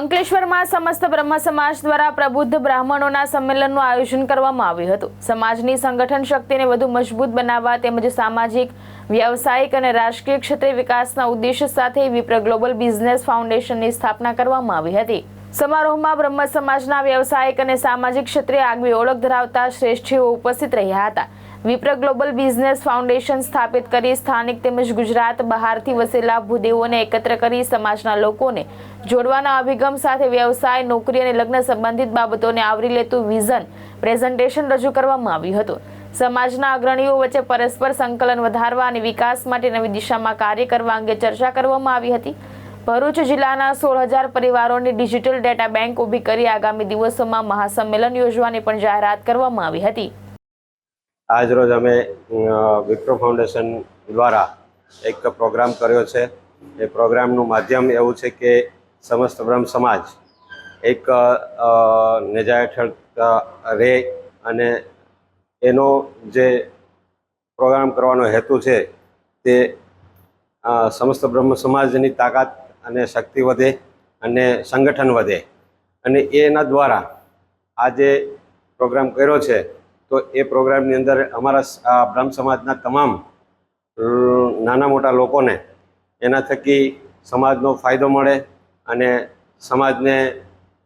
અંકલેશ્વરમાં સમસ્ત બ્રહ્મ સમાજ દ્વારા પ્રબુદ્ધ બ્રાહ્મણોના સંમેલનનું આયોજન કરવામાં આવ્યું હતું। સમાજની સંગઠન શક્તિને વધુ મજબૂત બનાવવા તેમજ સામાજિક, વ્યવસાયિક અને રાજકીય ક્ષેત્રે વિકાસના ઉદ્દેશ્ય સાથે વિપ્ર ગ્લોબલ બિઝનેસ ફાઉન્ડેશનની સ્થાપના કરવામાં આવી હતી। સમારોહમાં બ્રહ્મ સમાજના વ્યવસાયિક અને સામાજિક ક્ષેત્રે આગવી ઓળખ ધરાવતા શ્રેષ્ઠીઓ ઉપસ્થિત રહ્યા હતા। વિપ્ર ગ્લોબલ બિઝનેસ ફાઉન્ડેશન સ્થાપિત કરી સ્થાનિક તેમજ ગુજરાત બહારથી વસેલા ભૂદેવોને એકત્ર કરી સમાજના લોકોને જોડવાના અભિગમ સાથે વ્યવસાય, નોકરી અને લગ્ન સંબંધિત બાબતોને આવરી લેતું વિઝન પ્રેઝન્ટેશન રજૂ કરવામાં આવ્યું હતું। સમાજના અગ્રણીઓ વચ્ચે પરસ્પર સંકલન વધારવા અને વિકાસ માટે નવી દિશામાં કાર્ય કરવા અંગે ચર્ચા કરવામાં આવી હતી। ભરૂચ જિલ્લાના 16,000 પરિવારોની ડિજિટલ ડેટા બેંક ઊભી કરી આગામી દિવસોમાં મહાસંમેલન યોજવાની પણ જાહેરાત કરવામાં આવી હતી। આજ રોજ અમે વિપ્રો ફાઉન્ડેશન દ્વારા એક પ્રોગ્રામ કર્યો છે। એ પ્રોગ્રામનું માધ્યમ એવું છે કે સમસ્ત બ્રહ્મ સમાજ એક નેજા હેઠળ રહે અને એનો જે પ્રોગ્રામ કરવાનો હેતુ છે તે સમસ્ત બ્રહ્મ સમાજની તાકાત અને શક્તિ વધે અને સંગઠન વધે અને એના દ્વારા આ જે પ્રોગ્રામ કર્યો છે તો એ પ્રોગ્રામની અંદર અમારા બ્રહ્મ સમાજના તમામ નાના મોટા લોકોને એના થકી સમાજનો ફાયદો મળે અને સમાજને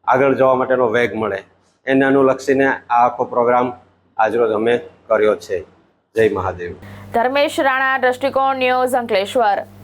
આગળ જવા માટેનો વેગ મળે એને અનુલક્ષીને આ આખો પ્રોગ્રામ આજરોજ અમે કર્યો છે। જય મહાદેવ। ધર્મેશ રાણા, દ્રષ્ટિકોણ ન્યૂઝ, અંકલેશ્વર।